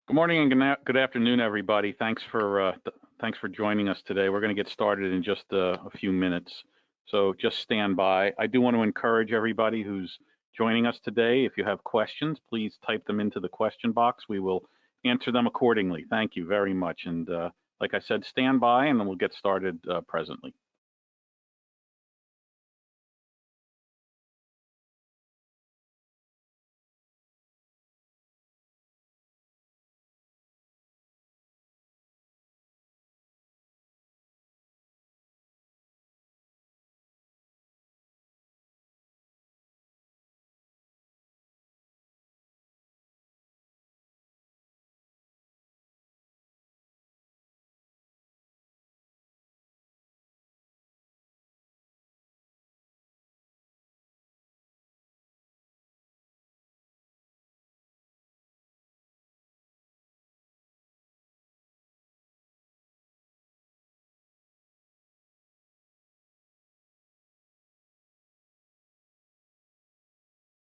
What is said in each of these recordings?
Good morning and good afternoon, everybody. Thanks for joining us today. We're going to get started in just a few minutes, so just stand by. I do want to encourage everybody who's joining us today. If you have questions, please type them into the question box. We will answer them accordingly. Thank you very much. And like I said, stand by, and then we'll get started presently.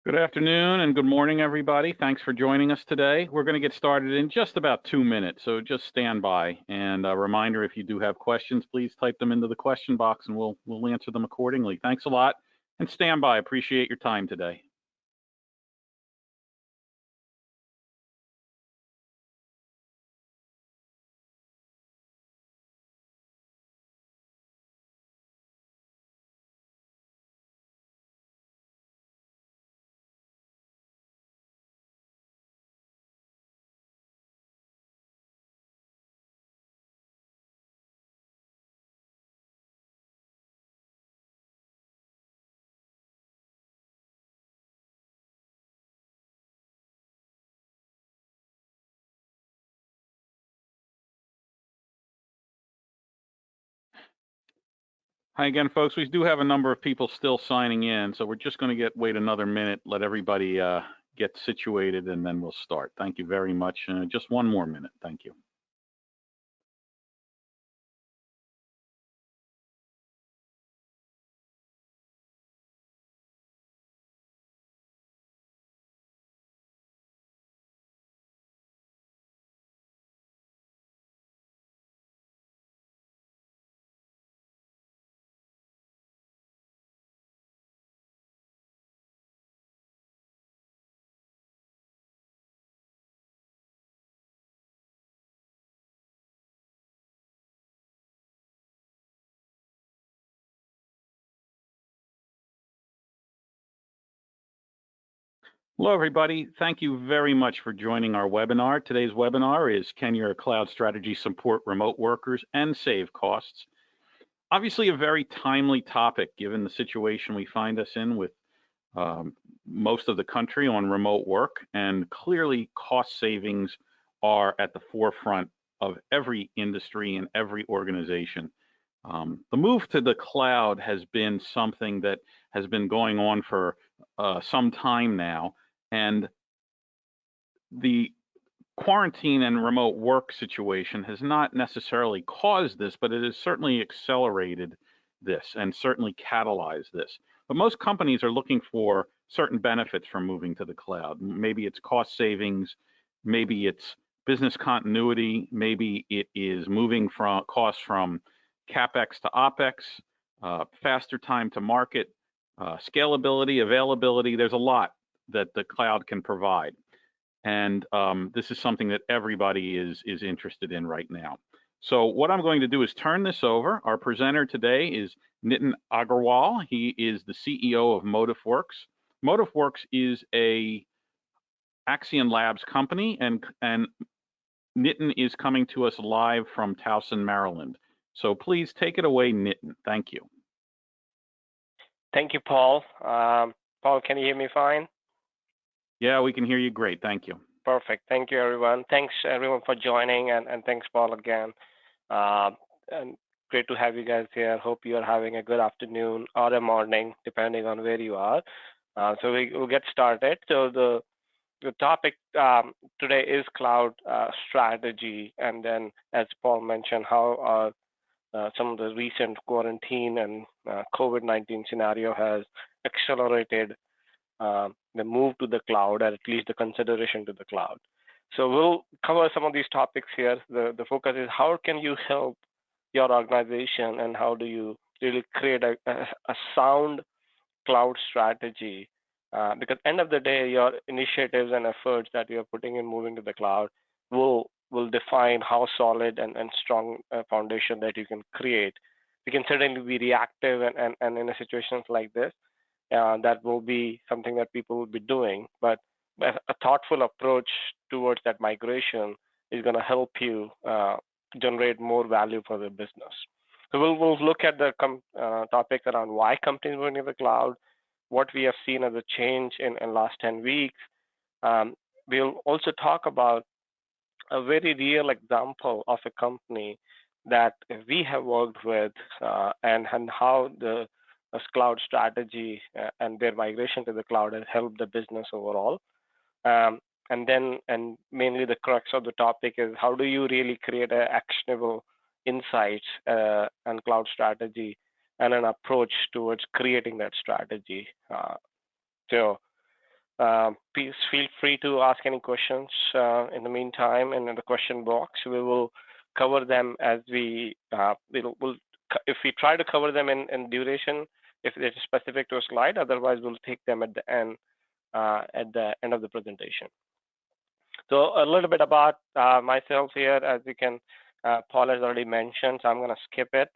Good afternoon and good morning, everybody. Thanks for joining us today. We're going to get started in just about 2 minutes, so just stand by. And a reminder, if you do have questions, please type them into the question box and we'll answer them accordingly. Thanks a lot, and stand by. Appreciate your time today. Hi again, folks. We do have a number of people still signing in, so we're just going to wait another minute, let everybody get situated, and then we'll start. Thank you very much. Just one more minute. Thank you. Hello, everybody. Thank you very much for joining our webinar. Today's webinar is Can Your Cloud Strategy Support Remote Workers and Save Costs? Obviously, a very timely topic given the situation we find us in with most of the country on remote work, and clearly cost savings are at the forefront of every industry and every organization. The move to the cloud has been something that has been going on for some time now, and the quarantine and remote work situation has not necessarily caused this, but it has certainly accelerated this and certainly catalyzed this. But most companies are looking for certain benefits from moving to the cloud. Maybe it's cost savings, maybe it's business continuity, maybe it is moving from costs from CapEx to OpEx, faster time to market, scalability, availability. There's a lot that the cloud can provide. And this is something that everybody is interested in right now. So what I'm going to do is turn this over. Our presenter today is Nitin Agarwal. He is the CEO of Motifworks. Motifworks is a Accion Labs company, and Nitin is coming to us live from Towson, Maryland. So please take it away, Nitin. Thank you. Thank you, Paul. Paul, can you hear me fine? Yeah, we can hear you great. Thank you. Perfect. Thank you, everyone. Thanks, everyone, for joining, and thanks, Paul, again. And great to have you guys here. Hope you are having a good afternoon or a morning, depending on where you are. So we'll get started. So the topic today is cloud strategy, and then, as Paul mentioned, how some of the recent quarantine and COVID-19 scenario has accelerated the move to the cloud, or at least the consideration to the cloud. So we'll cover some of these topics here. The focus is how can you help your organization and how do you really create a sound cloud strategy, because end of the day, your initiatives and efforts that you're putting in moving to the cloud will define how solid and strong a foundation that you can create. You can certainly be reactive and in a situations like this, that will be something that people will be doing. But a thoughtful approach towards that migration is going to help you generate more value for the business. So we'll look at the topic around why companies moving to the cloud, what we have seen as a change in last 10 weeks. Um, we'll also talk about a very real example of a company that we have worked with, and how the cloud strategy and their migration to the cloud has helped the business overall. Um, and mainly the crux of the topic is how do you really create a actionable insights and cloud strategy and an approach towards creating that strategy. So please feel free to ask any questions in the meantime and in the question box. We will cover them as we'll if we try to cover them in duration, if it's specific to a slide. Otherwise, we'll take them at the end of the presentation. So a little bit about myself here, as you can, Paul has already mentioned, so I'm going to skip it.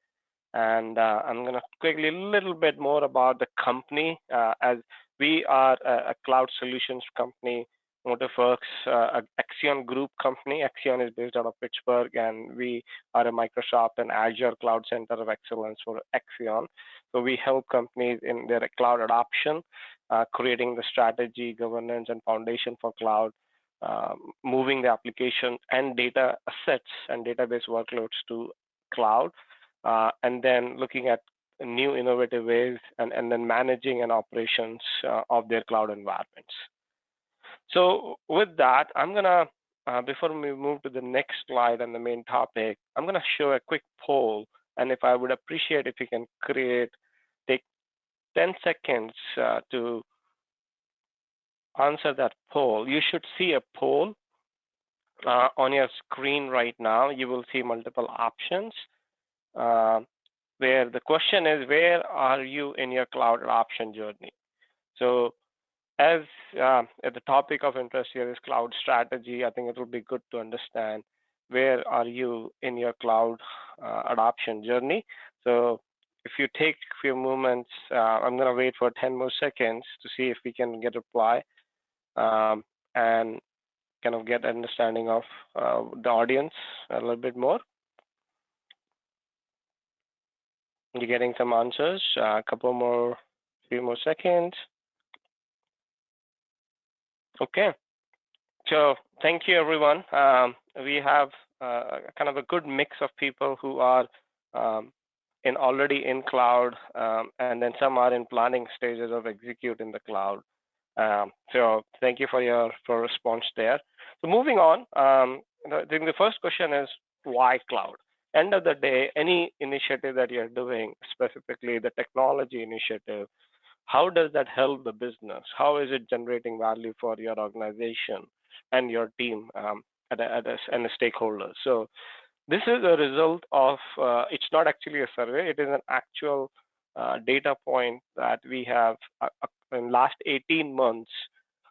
And I'm going to quickly a little bit more about the company, as we are a cloud solutions company, Motifworks, Accion Group company. Accion is based out of Pittsburgh, and we are a Microsoft and Azure Cloud Center of Excellence for Accion. So we help companies in their cloud adoption, creating the strategy, governance, and foundation for cloud, moving the application and data assets and database workloads to cloud, and then looking at new innovative ways and then managing and operations of their cloud environments. So with that, I'm gonna, before we move to the next slide and the main topic, I'm gonna show a quick poll, and if I would appreciate if you can take 10 seconds to answer that poll. You should see a poll on your screen right now. You will see multiple options. Where the question is, where are you in your cloud adoption journey? So as the topic of interest here is cloud strategy, I think it will be good to understand where are you in your cloud adoption journey. So if you take a few moments, I'm going to wait for 10 more seconds to see if we can get a reply, and kind of get an understanding of the audience a little bit more. You're getting some answers. A few more seconds. Okay. So thank you, everyone. We have kind of a good mix of people who are already in cloud, and then some are in planning stages of execute in the cloud. So thank you for response there. So moving on, I think the first question is why cloud? End of the day, any initiative that you're doing, specifically the technology initiative, how does that help the business? How is it generating value for your organization and your team, and the stakeholders? So this is a result of, it's not actually a survey, it is an actual data point that we have in last 18 months,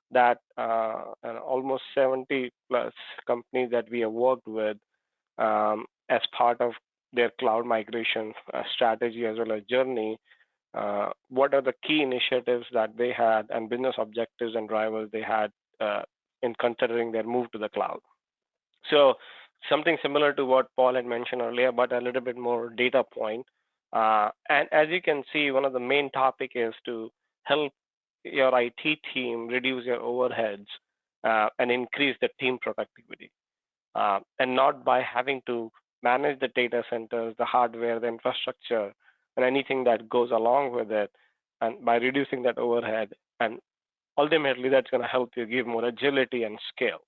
that almost 70 plus companies that we have worked with, as part of their cloud migration strategy as well as journey. What are the key initiatives that they had and business objectives and drivers they had in considering their move to the cloud? So something similar to what Paul had mentioned earlier, but a little bit more data point. And as you can see, one of the main topic is to help your IT team reduce your overheads and increase the team productivity, and not by having to manage the data centers, the hardware, the infrastructure, and anything that goes along with it, and by reducing that overhead. And ultimately, that's going to help you give more agility and scale.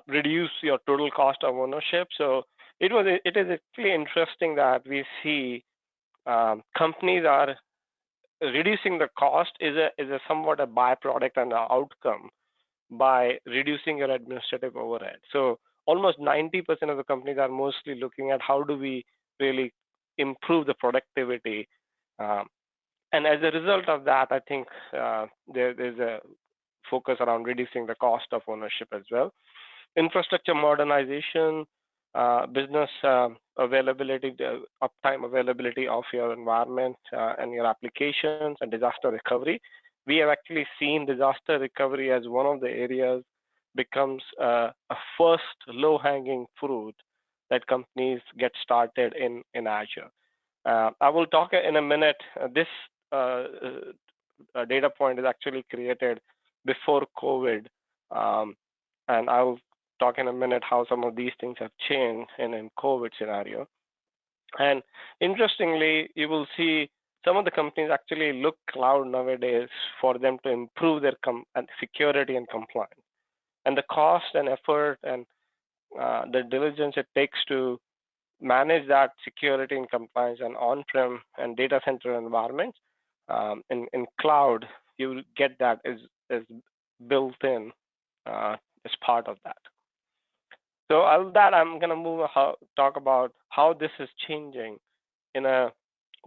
Reduce your total cost of ownership. So it is actually interesting that we see companies are reducing the cost is a somewhat a byproduct and an outcome, by reducing your administrative overhead. So almost 90% of the companies are mostly looking at how do we really improve the productivity. Um, and as a result of that, I think there's a focus around reducing the cost of ownership as well. Infrastructure modernization, business availability, the uptime availability of your environment and your applications, and disaster recovery. We have actually seen disaster recovery as one of the areas becomes a first low-hanging fruit that companies get started in Azure. I will talk in a minute. This data point is actually created before COVID, um, and I'll talk in a minute how some of these things have changed in COVID scenario. And interestingly, you will see some of the companies actually look cloud nowadays for them to improve their and security and compliance. And the cost and effort and the diligence it takes to manage that security and compliance and on-prem and data center environments in cloud, you will get that is built in as part of that. So of that, I'm going to talk about how this is changing in a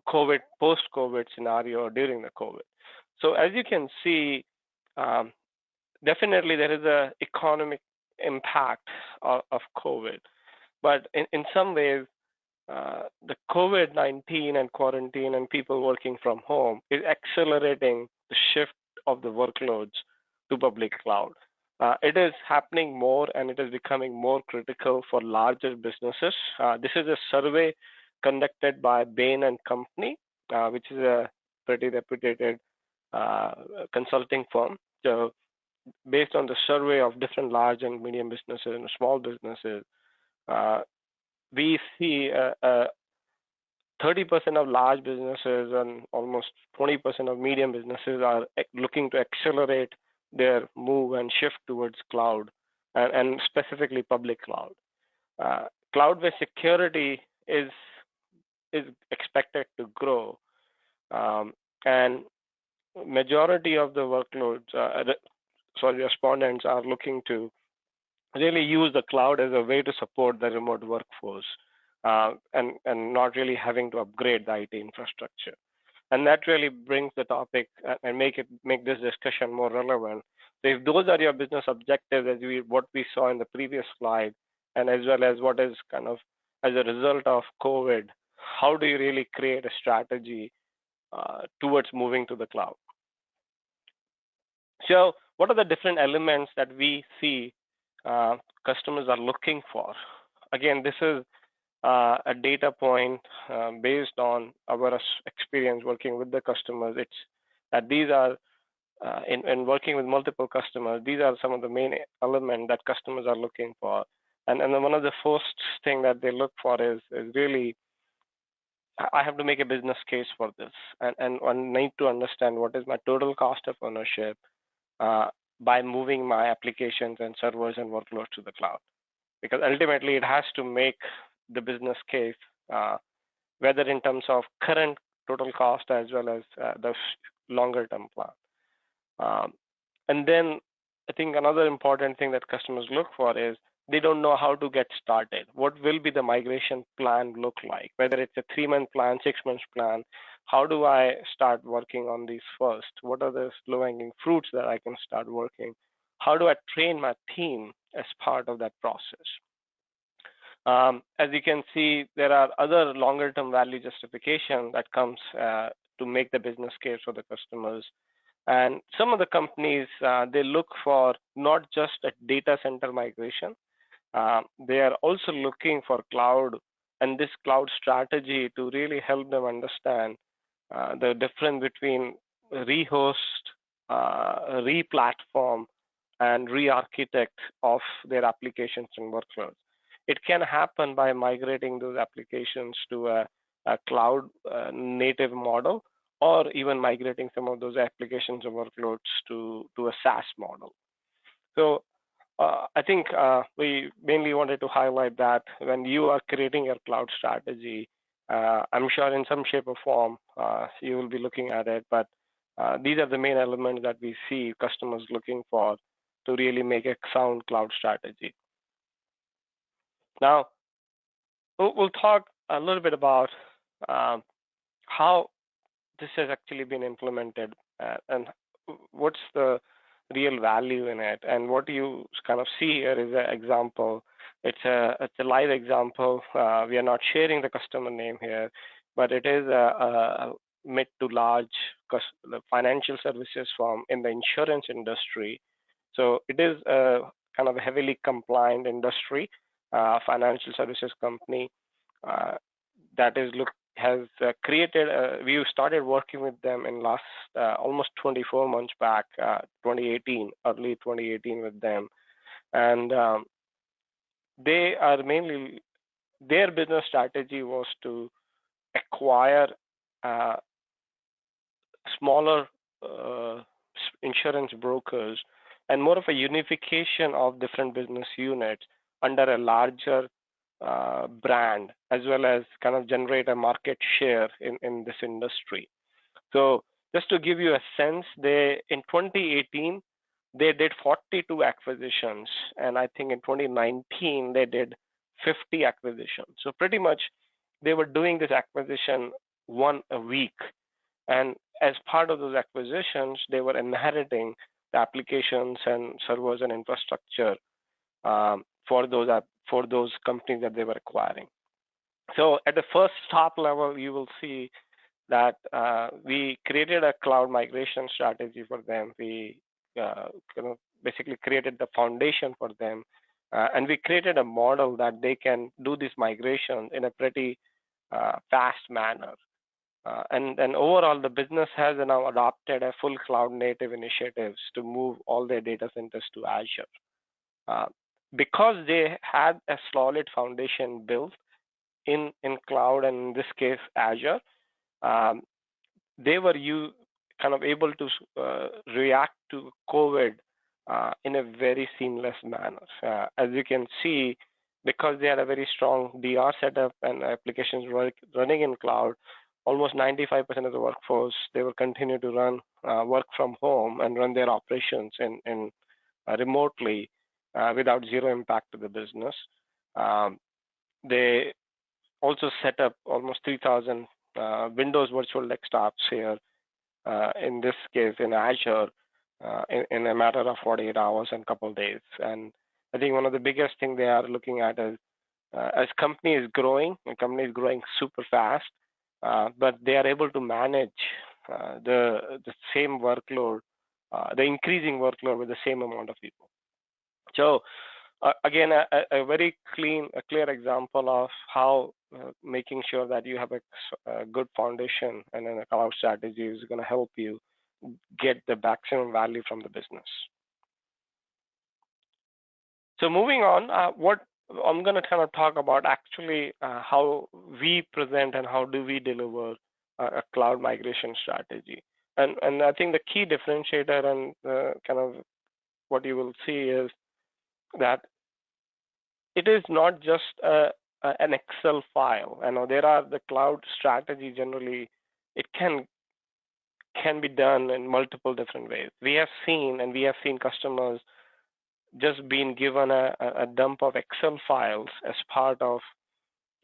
COVID, post-COVID scenario or during the COVID. So as you can see, um, definitely there is a economic impact of COVID, but in some ways, the COVID-19 and quarantine and people working from home is accelerating the shift of the workloads to public cloud. It is happening more and it is becoming more critical for larger businesses. This is a survey conducted by Bain and Company, which is a pretty reputed uh, consulting firm. So based on the survey of different large and medium businesses and small businesses, uh, we see a 30% of large businesses and almost 20% of medium businesses are looking to accelerate their move and shift towards cloud and specifically public cloud. Cloud-based security is expected to grow, um, and majority of the workloads, respondents are looking to really use the cloud as a way to support the remote workforce and not really having to upgrade the IT infrastructure. And that really brings the topic and make this discussion more relevant. So if those are your business objectives, as what we saw in the previous slide, and as well as what is kind of as a result of COVID, how do you really create a strategy towards moving to the cloud? So what are the different elements that we see uh, customers are looking for? Again, this is a data point based on our experience working with the customers. It's that these are in working with multiple customers, these are some of the main elements that customers are looking for. And then one of the first thing that they look for is really I have to make a business case for this, and I need to understand what is my total cost of ownership uh, by moving my applications and servers and workloads to the cloud. Because ultimately, it has to make the business case, whether in terms of current total cost as well as the longer term plan. Um, and then I think another important thing that customers look for is they don't know how to get started. What will be the migration plan look like? Whether it's a 3-month plan, 6 month plan, how do I start working on these first? What are the low-hanging fruits that I can start working? How do I train my team as part of that process? As you can see, there are other longer-term value justification that comes to make the business case for the customers. And some of the companies, they look for not just a data center migration, they are also looking for cloud and this cloud strategy to really help them understand the difference between rehost, re-platform, and re-architect of their applications and workloads. It can happen by migrating those applications to a cloud native model, or even migrating some of those applications or workloads to a SaaS model. So I think we mainly wanted to highlight that when you are creating your cloud strategy, I'm sure in some shape or form you will be looking at it, but these are the main elements that we see customers looking for to really make a sound cloud strategy. Now, we'll talk a little bit about um, how this has actually been implemented and what's the real value in it. And what you kind of see here is an example. It's a live example. We are not sharing the customer name here, but it is a mid to large financial services firm in the insurance industry. So it is a kind of a heavily compliant industry, financial services company uh, that is look has created. We started working with them in last almost 24 months back, 2018, early 2018 with them, and they are mainly their business strategy was to acquire uh, smaller uh, insurance brokers and more of a unification of different business units under a larger brand, as well as kind of generate a market share in this industry. So just to give you a sense, they in 2018 they did 42 acquisitions, and I think in 2019 they did 50 acquisitions. So pretty much they were doing this acquisition one a week, and as part of those acquisitions, they were inheriting the applications and servers and infrastructure for those companies that they were acquiring. So at the first top level, you will see that we created a cloud migration strategy for them. We kind of basically created the foundation for them, and we created a model that they can do this migration in a pretty fast manner. And overall, the business has now adopted a full cloud native initiatives to move all their data centers to Azure. Uh, because they had a solid foundation built in cloud, and in this case Azure, um, they were kind of able to react to COVID in a very seamless manner. As you can see, because they had a very strong DR setup and applications running in cloud, almost 95% of the workforce, they will continue to run work from home and run their operations in remotely without zero impact to the business. Um, they also set up almost 3,000 Windows virtual desktops here, in this case in Azure, in a matter of 48 hours and couple days. And I think one of the biggest thing they are looking at is as the company is growing super fast, but they are able to manage the same workload, the increasing workload with the same amount of people. So again, a very clear example of how making sure that you have a good foundation and then a cloud strategy is going to help you get the maximum value from the business. So moving on, what I'm going to kind of talk about actually how we present and how do we deliver a cloud migration strategy. And I think the key differentiator and kind of what you will see is that it is not just an Excel file. I know there are the cloud strategy generally, it can be done in multiple different ways. We have seen customers just being given a dump of Excel files as part of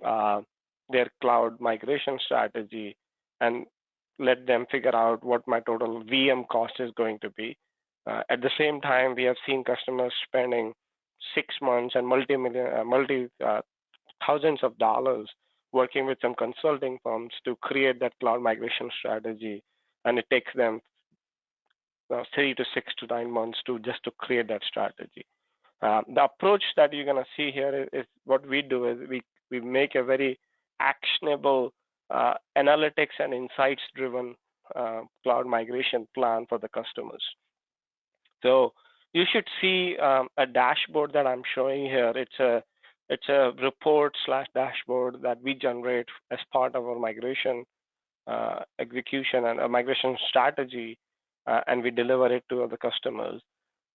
uh, their cloud migration strategy and let them figure out what my total VM cost is going to be. At the same time, we have seen customers spending 6 months and multi thousands of dollars working with some consulting firms to create that cloud migration strategy, and it takes them 3 to 6 to 9 months to create that strategy. The approach that you're going to see here is what we do is we make a very actionable analytics and insights driven cloud migration plan for the customers. So you should see a dashboard that I'm showing here. It's a report slash dashboard that we generate as part of our migration execution and a migration strategy, and we deliver it to the customers.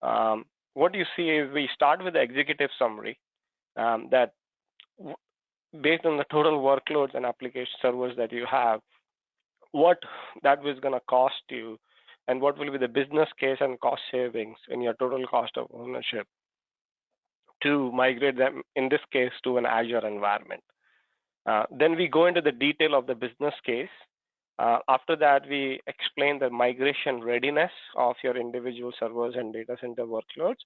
What you see is we start with the executive summary that based on the total workloads and application servers that you have, what that was going to cost you and what will be the business case and cost savings in your total cost of ownership to migrate them, in this case, to an Azure environment. Then we go into the detail of the business case. After that, we explain the migration readiness of your individual servers and data center workloads.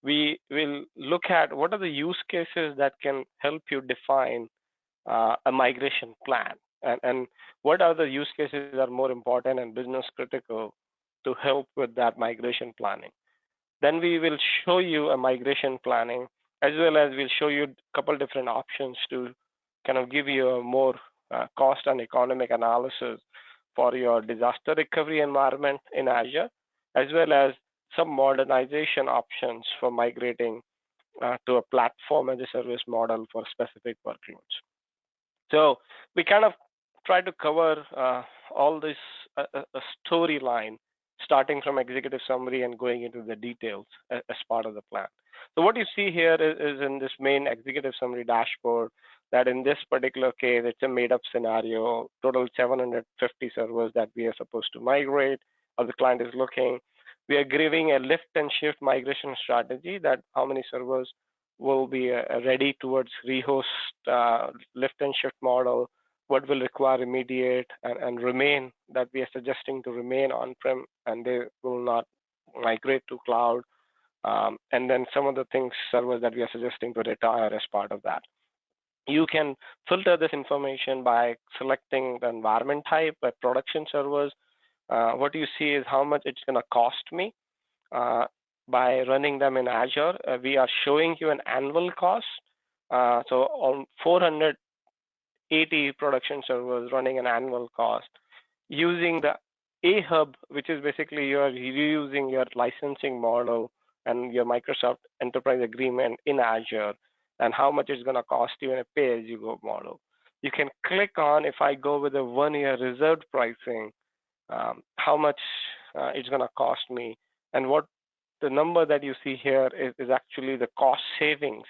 We will look at what are the use cases that can help you define a migration plan, and what are the use cases that are more important and business critical to help with that migration planning. Then we will show you a migration planning, as well as we'll show you a couple different options to kind of give you a more cost and economic analysis for your disaster recovery environment in Azure, as well as some modernization options for migrating to a platform as a service model for specific workloads. So we kind of try to cover all this a storyline, starting from executive summary and going into the details as part of the plan. So what you see here is in this main executive summary dashboard, that in this particular case, it's a made-up scenario, total 750 servers that we are supposed to migrate, or the client is looking. We are giving a lift and shift migration strategy, that how many servers will be ready towards rehost lift and shift model, what will require immediate and remain, that we are suggesting to remain on-prem and they will not migrate to cloud. And then some of the things, servers that we are suggesting to retire as part of that. You can filter this information by selecting the environment type, like production servers. What you see is how much it's going to cost me by running them in Azure. We are showing you an annual cost. So on 480 production servers running an annual cost using the A Hub, which is basically you're reusing your licensing model and your Microsoft Enterprise Agreement in Azure, and how much it's going to cost you in a pay-as-you-go model. You can click on, if I go with a 1-year reserved pricing, how much it's going to cost me, and what the number that you see here is actually the cost savings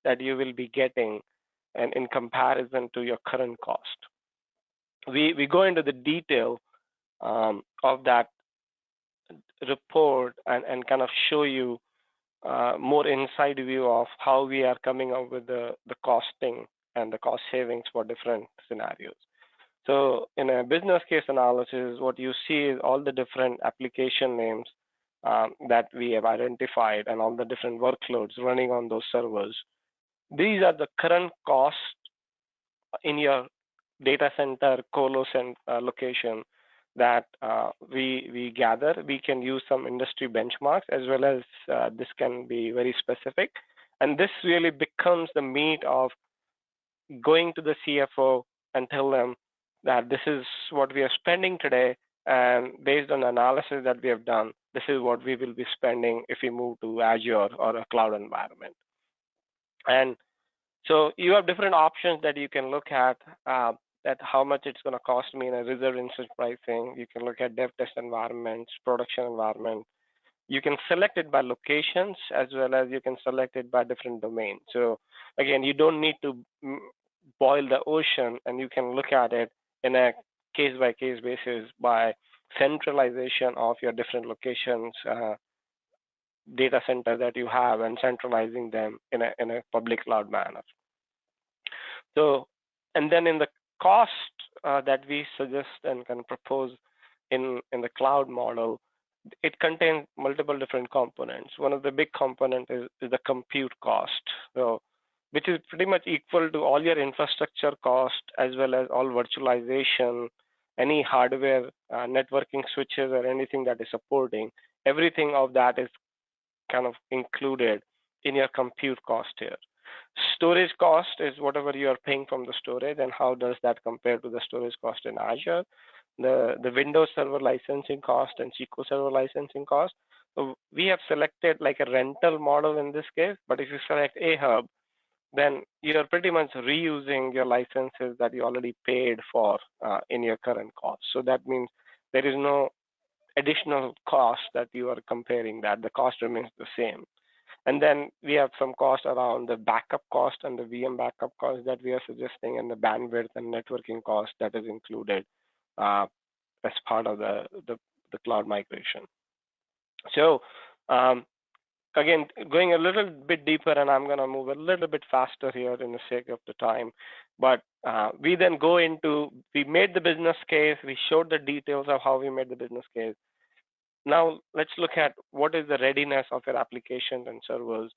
that you will be getting, and in comparison to your current cost. We go into the detail of that report and kind of show you more inside view of how we are coming up with the costing and the cost savings for different scenarios. So in a business case analysis, what you see is all the different application names that we have identified and all the different workloads running on those servers. These are the current costs in your data center, colos, and location that we gather. We can use some industry benchmarks, as well as this can be very specific. And this really becomes the meat of going to the CFO and tell them that this is what we are spending today, and based on analysis that we have done, this is what we will be spending if we move to Azure or a cloud environment. And so you have different options that you can look at how much it's going to cost me in a reserved instance pricing. You can look at dev test environments, production environment. You can select it by locations, as well as you can select it by different domains. So again, you don't need to boil the ocean, and you can look at it in a case-by-case basis by centralization of your different locations, data center that you have, and centralizing them in a public cloud manner. So, and then in the cost that we suggest and can propose in the cloud model, it contains multiple different components. One of the big components is the compute cost, so which is pretty much equal to all your infrastructure cost, as well as all virtualization, any hardware, networking switches, or anything that is supporting. Everything of that is kind of included in your compute cost here. Storage cost is whatever you are paying from the storage, and how does that compare to the storage cost in Azure. The Windows Server licensing cost and SQL Server licensing cost. So we have selected like a rental model in this case, but if you select A Hub, then you're pretty much reusing your licenses that you already paid for in your current cost. So that means there is no additional cost that you are comparing, that the cost remains the same. And then we have some cost around the backup cost and the VM backup cost that we are suggesting, and the bandwidth and networking cost that is included as part of the the cloud migration. So um, again, going a little bit deeper, and I'm going to move a little bit faster here in the sake of the time. But we then go into, we made the business case, we showed the details of how we made the business case. Now let's look at what is the readiness of your applications and servers.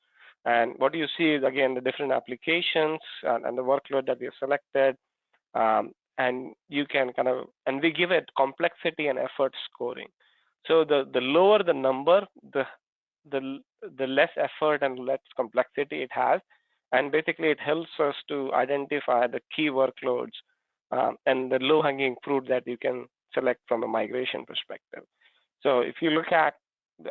And what you see is, again, the different applications and the workload that we have selected. And you can kind of, and we give it complexity and effort scoring. So the lower the number, the the less effort and less complexity it has, and basically it helps us to identify the key workloads and the low-hanging fruit that you can select from a migration perspective. So if you look at,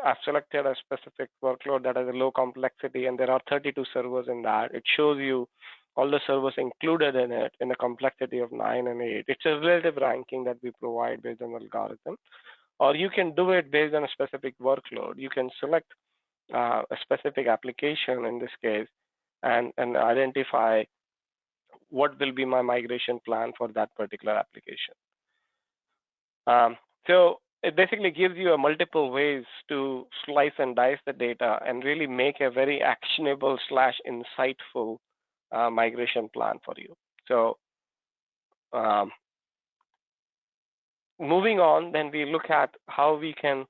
I've selected a specific workload that has a low complexity, and there are 32 servers in that. It shows you all the servers included in it in a complexity of 9 and 8. It's a relative ranking that we provide based on the algorithm. Or you can do it based on a specific workload. You can select a specific application in this case and identify what will be my migration plan for that particular application. So it basically gives you a multiple ways to slice and dice the data and really make a very actionable / insightful migration plan for you. So um, moving on, then we look at how we can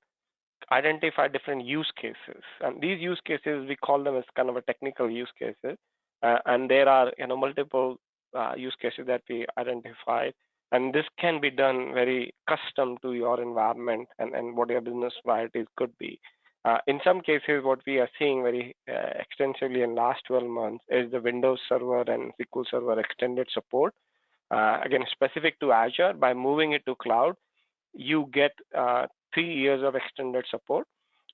identify different use cases. And these use cases, we call them as kind of a technical use cases. And there are multiple use cases that we identified. And this can be done very custom to your environment and what your business priorities could be. In some cases, what we are seeing very extensively in last 12 months is the Windows Server and SQL Server extended support. Again, specific to Azure, by moving it to cloud, you get 3 years of extended support.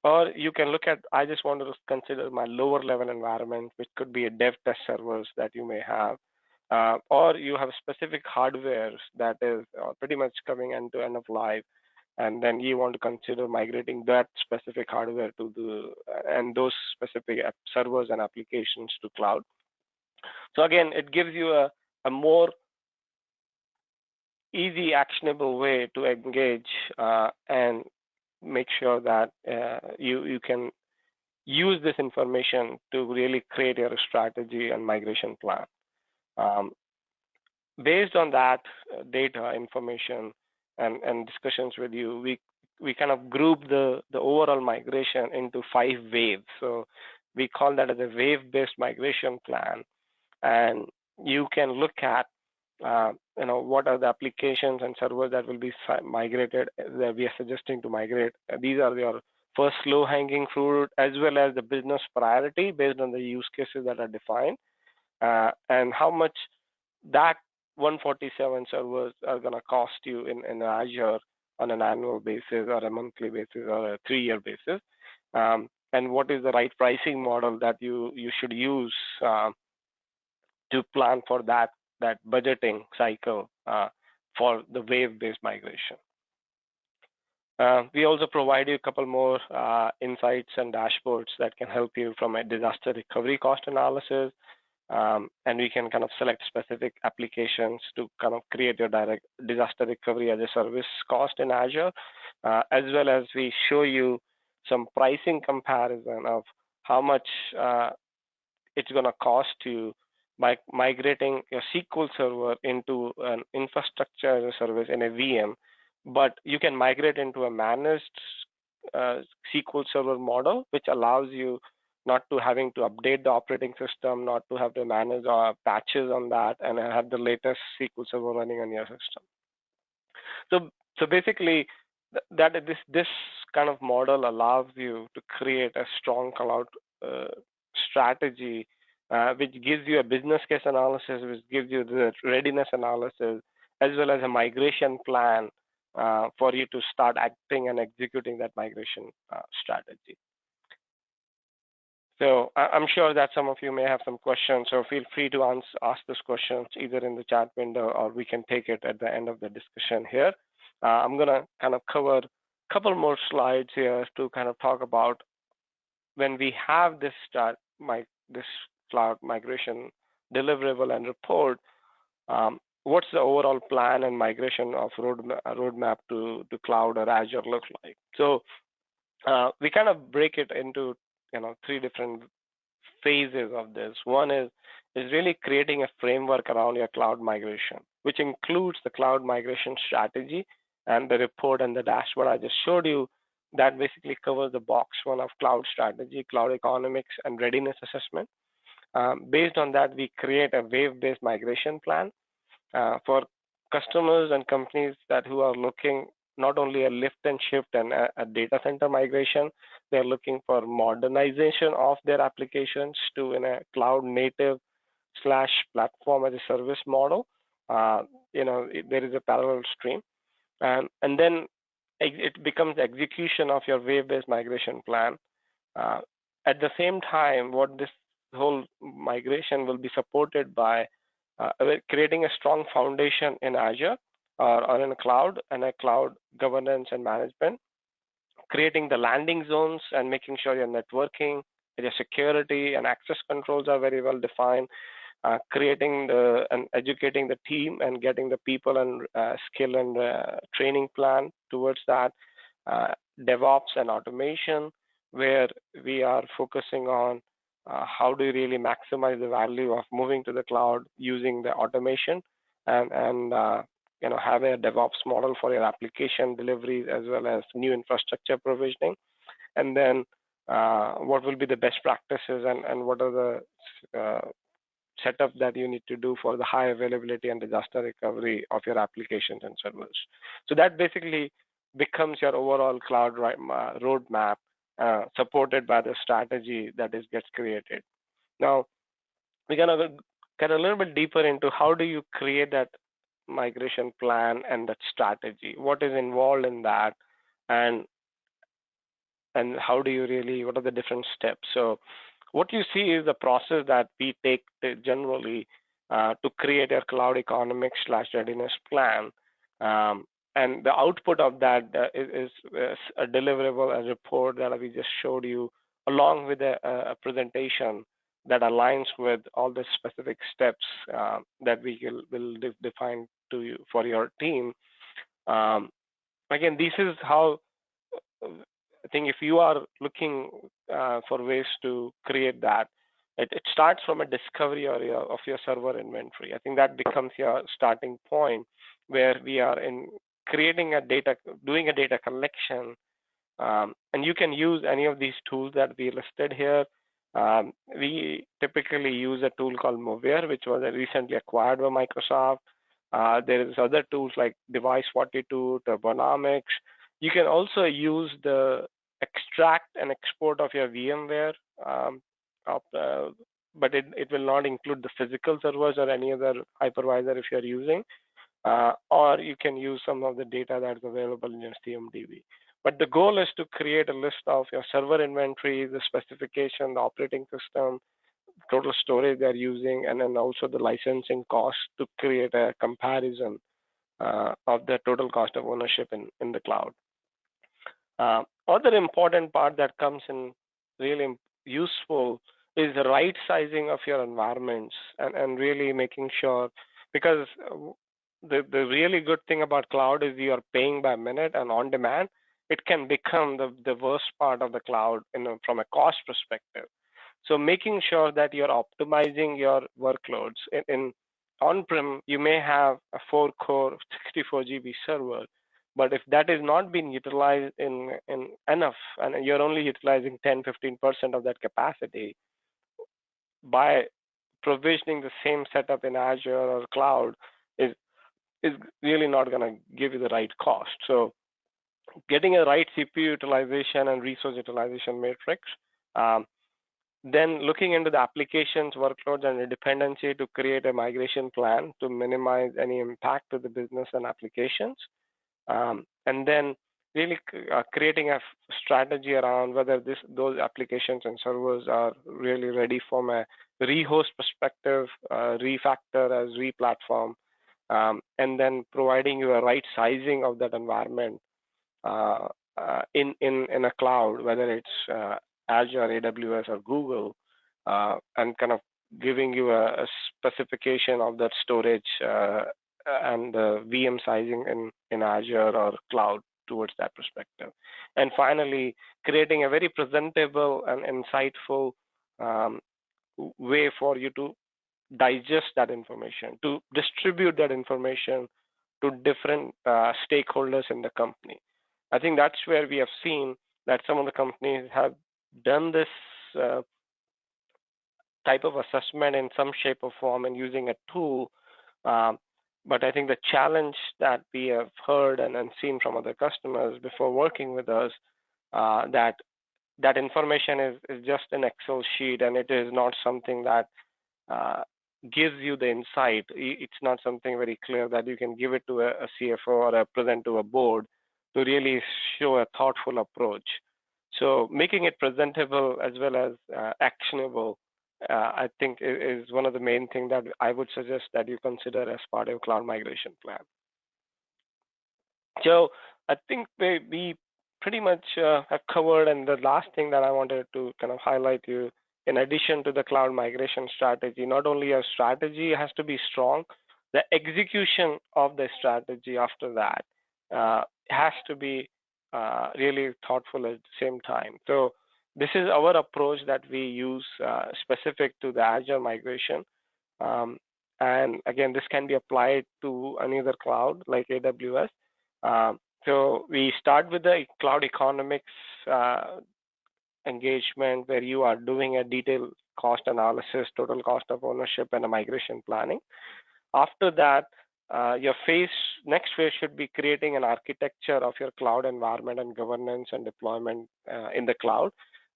Or you can look at, I just want to consider my lower level environment, which could be a dev test servers that you may have. Or you have specific hardware that is pretty much coming into end of life, and then you want to consider migrating that specific hardware to and those specific servers and applications to cloud. So again, it gives you a more easy, actionable way to engage and make sure that you can use this information to really create your strategy and migration plan. Um, Based on that data, information, and discussions with you, we kind of group the overall migration into 5 waves. So we call that as a wave-based migration plan. And you can look at what are the applications and servers that will be migrated, that we are suggesting to migrate. These are your first low-hanging fruit, as well as the business priority based on the use cases that are defined, and how much that 147 servers are going to cost you in Azure on an annual basis or a monthly basis or a 3-year basis, and what is the right pricing model that you should use to plan for that budgeting cycle for the wave-based migration. We also provide you a couple more insights and dashboards that can help you from a disaster recovery cost analysis, and we can kind of select specific applications to kind of create your direct disaster recovery as a service cost in Azure, as well as we show you some pricing comparison of how much it's going to cost you by migrating your SQL Server into an infrastructure as a service in a VM, but you can migrate into a managed SQL Server model, which allows you not to having to update the operating system, not to have to manage patches on that, and have the latest SQL Server running on your system. So basically, that this kind of model allows you to create a strong cloud strategy, which gives you a business case analysis, which gives you the readiness analysis, as well as a migration plan for you to start acting and executing that migration strategy. So I'm sure that some of you may have some questions, so feel free to ask those questions either in the chat window, or we can take it at the end of the discussion here. I'm going to kind of cover a couple more slides here to kind of talk about when we have this this cloud migration deliverable and report, what's the overall plan and migration of roadmap to cloud or Azure look like? So we kind of break it into three different phases of this. One is really creating a framework around your cloud migration, which includes the cloud migration strategy and the report and the dashboard I just showed you. That basically covers the box one of cloud strategy, cloud economics, and readiness assessment. Based on that, we create a wave-based migration plan for customers and companies that who are looking not only a lift and shift and a data center migration, they're looking for modernization of their applications to in a cloud native slash platform as a service model. Uh, there is a parallel stream, and then it becomes execution of your wave-based migration plan. Uh, at the same time, what this whole migration will be supported by creating a strong foundation in Azure or in a cloud and a cloud governance and management, creating the landing zones and making sure your networking, your security and access controls are very well defined, creating and educating the team and getting the people and skill and training plan towards that, uh, DevOps and automation, where we are focusing on how do you really maximize the value of moving to the cloud using the automation and have a DevOps model for your application deliveries as well as new infrastructure provisioning, and then what will be the best practices and what are the setup that you need to do for the high availability and disaster recovery of your applications and servers. So that basically becomes your overall cloud roadmap, supported by the strategy that is gets created. Now we're gonna get a little bit deeper into how do you create that migration plan and that strategy, what is involved in that, and how do you really, what are the different steps? So what you see is the process that we take generally to create a cloud economic slash readiness plan. And the output of that is a deliverable, a report that we just showed you, along with a presentation that aligns with all the specific steps that we will define to you for your team. Um, Again, this is how I think if you are looking for ways to create that, it starts from a discovery of your server inventory. I think that becomes your starting point where we are in creating a data, doing a data collection, and you can use any of these tools that we listed here. We typically use a tool called Mover, which was recently acquired by Microsoft. There is other tools like Device 42, Turbonomics. You can also use the extract and export of your VMware, um, of, but it will not include the physical servers or any other hypervisor if you're using, or you can use some of the data that's available in your CMDB. But the goal is to create a list of your server inventory, the specification, the operating system, total storage they're using, and then also the licensing cost to create a comparison of the total cost of ownership in the cloud. Other important part that comes in really useful is the right sizing of your environments and really making sure, because the really good thing about cloud is you are paying by minute and on demand. It can become the worst part of the cloud from a cost perspective. So making sure that you're optimizing your workloads. In on-prem, you may have a 4-core 64 GB server, but if that is not being utilized in enough, and you're only utilizing 10-15% of that capacity, by provisioning the same setup in Azure or cloud is is really not going to give you the right cost. So getting a right CPU utilization and resource utilization matrix. Um, then looking into the applications, workloads, and the dependency to create a migration plan to minimize any impact to the business and applications. And then really creating a strategy around whether those applications and servers are really ready from a rehost perspective, refactor as replatform, and then providing you a right sizing of that environment uh, in a cloud, whether it's Azure, AWS, or Google, and kind of giving you a specification of that storage and the VM sizing in Azure or cloud towards that perspective. And finally, creating a very presentable and insightful um, way for you to digest that information, to distribute that information to different stakeholders in the company. I think that's where we have seen that some of the companies have done this uh, type of assessment in some shape or form and using a tool. Um, but I think the challenge that we have heard and seen from other customers before working with us, that that information is just an Excel sheet and it is not something that uh, gives you the insight. It's not something very clear that you can give it to a CFO or present to a board to really show a thoughtful approach. So making it presentable as well as actionable, I think is one of the main things that I would suggest that you consider as part of your cloud migration plan. So I think we pretty much have covered, and the last thing that I wanted to kind of highlight you, in addition to the cloud migration strategy, not only your strategy has to be strong, the execution of the strategy after that has to be really thoughtful at the same time. So this is our approach that we use specific to the Agile migration. Um, and again, this can be applied to any other cloud like AWS. So we start with the cloud economics engagement where you are doing a detailed cost analysis, total cost of ownership, and a migration planning. After that, your next phase should be creating an architecture of your cloud environment and governance and deployment in the cloud,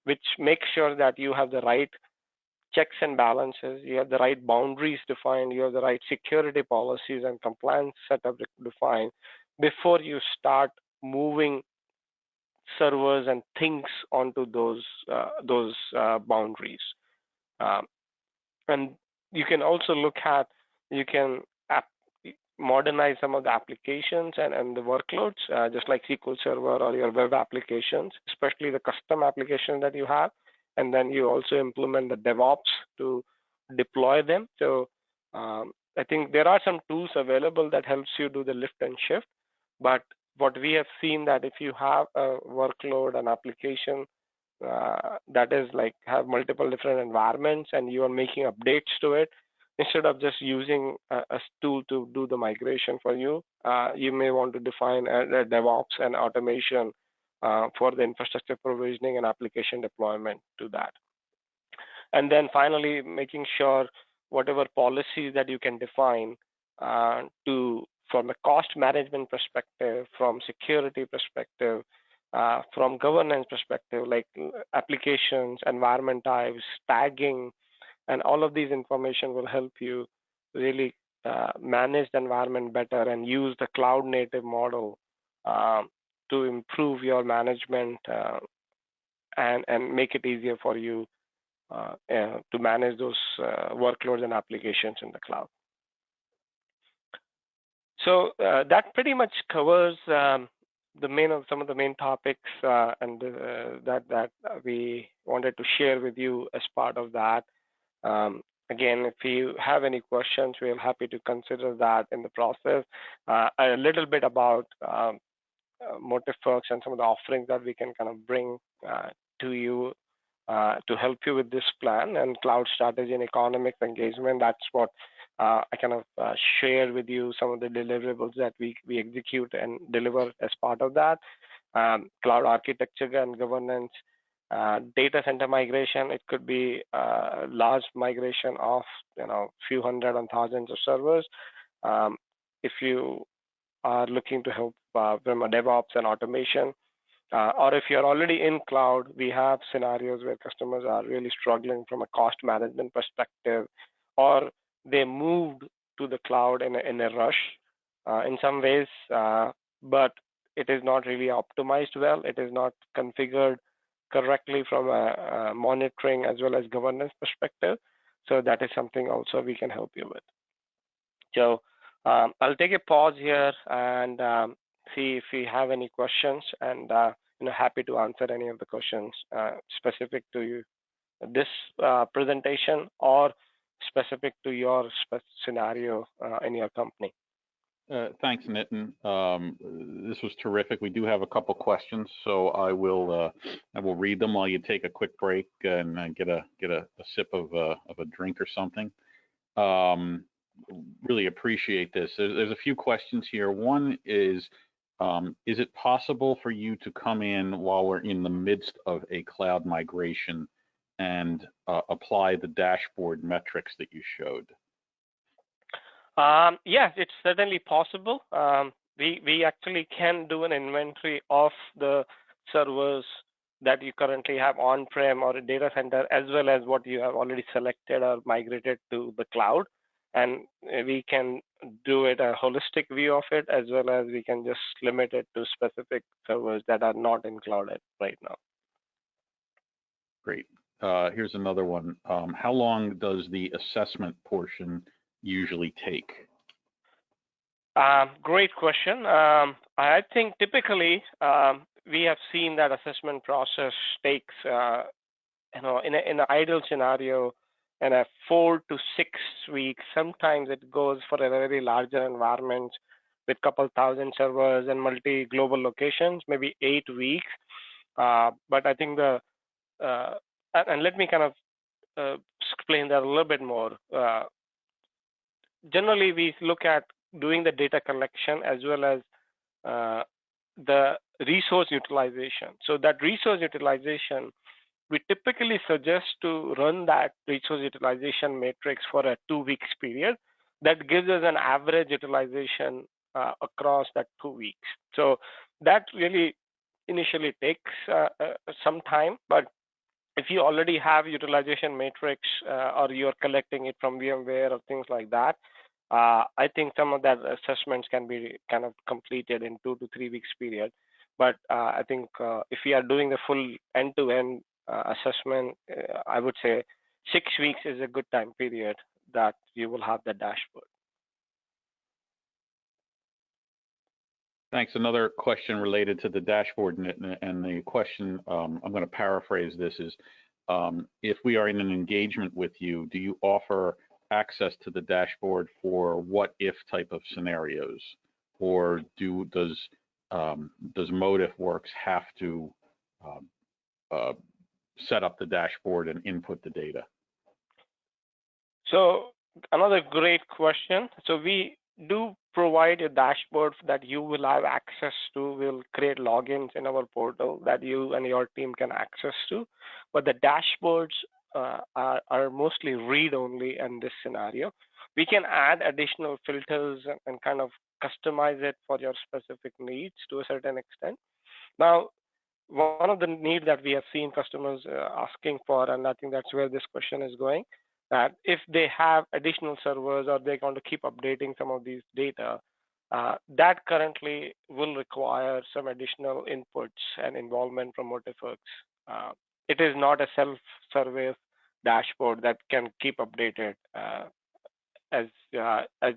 which makes sure that you have the right checks and balances, you have the right boundaries defined, you have the right security policies and compliance setup defined before you start moving servers and things onto those boundaries. Um, and you can also look at you can app, modernize some of the applications and the workloads, just like SQL Server or your web applications, especially the custom applications that you have. And then you also implement the DevOps to deploy them. So I think there are some tools available that helps you do the lift and shift. But what we have seen that if you have a workload, an application that is like have multiple different environments and you are making updates to it, instead of just using a tool to do the migration for you, you may want to define a DevOps and automation for the infrastructure provisioning and application deployment to that. And then finally, making sure whatever policies that you can define to from a cost management perspective, from security perspective, from governance perspective, like applications, environment types, tagging, and all of these information will help you really manage the environment better and use the cloud native model um, to improve your management and make it easier for you to manage those workloads and applications in the cloud. So that pretty much covers some of the main topics and that we wanted to share with you as part of that. Um, Again, if you have any questions, we're happy to consider that in the process. A little bit about Motifworks and some of the offerings that we can kind of bring to you to help you with this plan and cloud strategy and economic engagement. That's what I kind of share with you some of the deliverables that we execute and deliver as part of that. Cloud architecture and governance, data center migration. It could be large migration of few hundred and thousands of servers. If you are looking to help from a DevOps and automation, or if you're already in cloud, we have scenarios where customers are really struggling from a cost management perspective, or they moved to the cloud in a rush in some ways, but it is not really optimized well. It is not configured correctly from a monitoring as well as governance perspective. So that is something also we can help you with. So I'll take a pause here and see if we have any questions, and happy to answer any of the questions specific to you, this presentation or specific to your scenario in your company. Thanks, Nitin. This was terrific. We do have a couple questions, so I will read them while you take a quick break and get a sip of a drink or something. Um, really appreciate this. There's a few questions here. One is it possible for you to come in while we're in the midst of a cloud migration and apply the dashboard metrics that you showed? Yes, it's certainly possible. We actually can do an inventory of the servers that you currently have on-prem or a data center, as well as what you have already selected or migrated to the cloud. And we can do it a holistic view of it, as well as we can just limit it to specific servers that are not in cloud right now. Great. Here's another one. How long does the assessment portion usually take? Great question. I think typically we have seen that assessment process takes, in an ideal scenario, in a 4 to 6 weeks. Sometimes it goes for a very larger environment with couple thousand servers and multi-global locations, maybe 8 weeks. But I think and let me kind of explain that a little bit more. Generally, we look at doing the data collection as well as the resource utilization. So that resource utilization, we typically suggest to run that resource utilization matrix for a 2 weeks period. That gives us an average utilization across that 2 weeks. So that really initially takes some time, but if you already have utilization matrix or you're collecting it from VMware or things like that, I think some of that assessments can be kind of completed in 2 to 3 weeks period. But I think if we are doing the full end-to-end assessment, I would say 6 weeks is a good time period that you will have the dashboard. Thanks. Another question related to the dashboard, and the question, I'm going to paraphrase this, is if we are in an engagement with you, do you offer access to the dashboard for what if type of scenarios, or does Motifworks have to set up the dashboard and input the data? So another great question. So we do provide a dashboard that you will have access to. We'll create logins in our portal that you and your team can access to. But the dashboards are mostly read-only in this scenario. We can add additional filters and kind of customize it for your specific needs to a certain extent. Now, one of the needs that we have seen customers asking for, and I think that's where this question is going, that if they have additional servers or they're going to keep updating some of these data, that currently will require some additional inputs and involvement from Motifworks. It is not a self-service dashboard that can keep updated as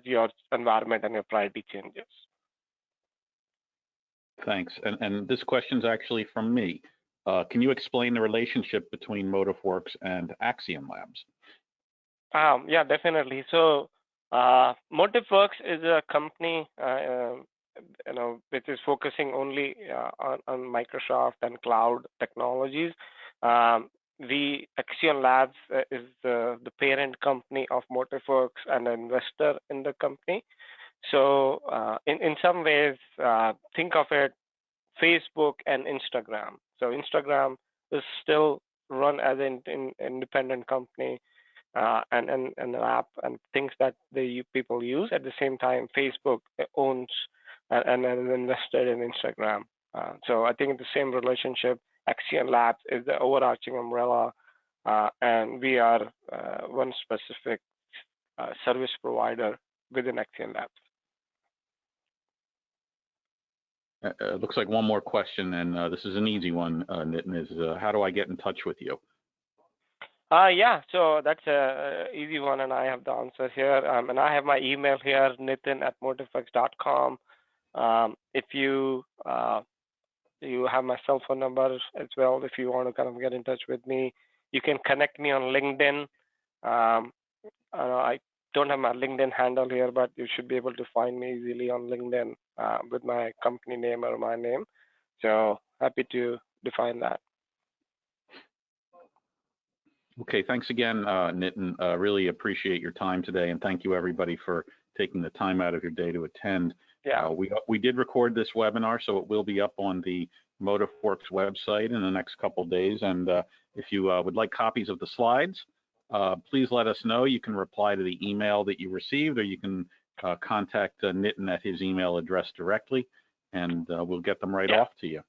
your environment and your priority changes. Thanks. And this question's actually from me. Can you explain the relationship between Motifworks and Accion Labs? Yeah, definitely. So Motifworks is a company, which is focusing only on Microsoft and cloud technologies. Accion Labs is the parent company of Motifworks and an investor in the company. So in some ways, think of it Facebook and Instagram. So Instagram is still run as an independent company and an app and things that the people use. At the same time, Facebook owns and is invested in Instagram. So I think the same relationship. Accion Labs is the overarching umbrella, and we are one specific service provider within Accion Labs. Looks like one more question, and this is an easy one, Nitin, is how do I get in touch with you? Yeah, so that's a easy one, and I have the answer here. And I have my email here, nitin@motifworks.com. If you have my cell phone number as well, if you want to kind of get in touch with me, you can connect me on LinkedIn. I don't have my LinkedIn handle here, but you should be able to find me easily on LinkedIn with my company name or my name. So happy to define that. Okay, thanks again, Nitin. Really appreciate your time today, and thank you everybody for taking the time out of your day to attend. Yeah. We did record this webinar, so it will be up on the Motifworks website in the next couple of days. And if you would like copies of the slides, please let us know. You can reply to the email that you received, or you can contact Nitin at his email address directly, and we'll get them right off to you.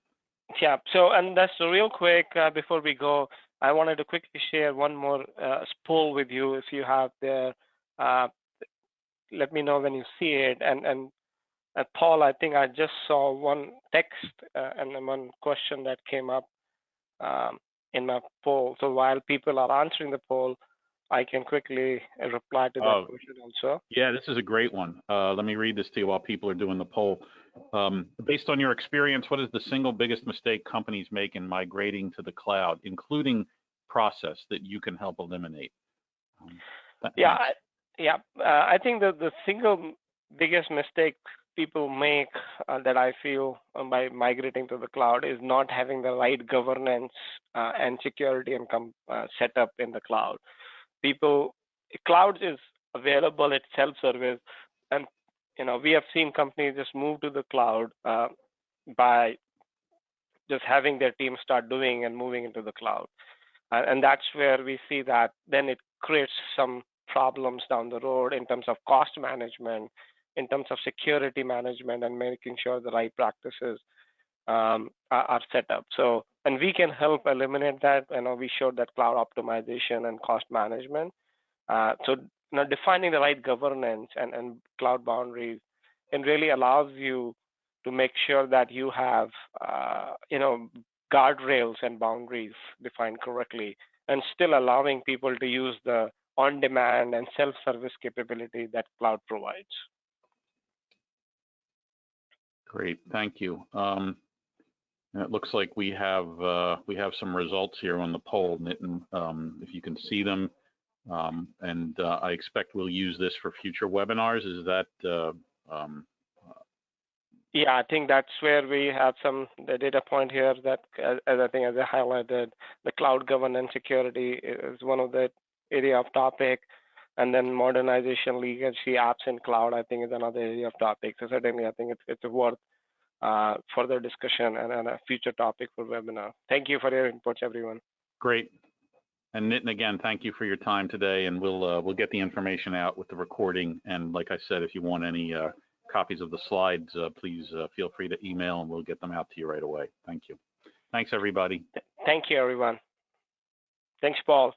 Yeah. So, and that's real quick before we go, I wanted to quickly share one more poll with you. If you have there, let me know when you see it. And Paul, I think I just saw one text and one question that came up in my poll. So while people are answering the poll, I can quickly reply to that question also. Yeah, this is a great one. Let me read this to you while people are doing the poll. Based on your experience, what is the single biggest mistake companies make in migrating to the cloud, including process that you can help eliminate? I think that the single biggest mistake people make that I feel by migrating to the cloud is not having the right governance and security and setup in the cloud. Cloud is available, it's self-service, and we have seen companies just move to the cloud by just having their team start doing and moving into the cloud. And that's where we see that then it creates some problems down the road in terms of cost management, in terms of security management, and making sure the right practices are set up. So, and we can help eliminate that. We showed that cloud optimization and cost management. So defining the right governance and cloud boundaries, it really allows you to make sure that you have guardrails and boundaries defined correctly, and still allowing people to use the on-demand and self-service capability that cloud provides. Great, thank you. It looks like we have some results here on the poll, Nitin. If you can see them, and I expect we'll use this for future webinars. Is that? Yeah, I think that's where we have the data point here that, as I highlighted, the cloud governance security is one of the area of topic, and then modernization, legacy apps in cloud, I think, is another area of topic. So certainly, I think it's worth further discussion and a future topic for webinar. Thank you for your inputs, everyone. Great. And Nitin, again, thank you for your time today, and we'll get the information out with the recording. And like I said, if you want any copies of the slides, please feel free to email, and we'll get them out to you right away. Thank you. Thanks, everybody. Thank you, everyone. Thanks, Paul.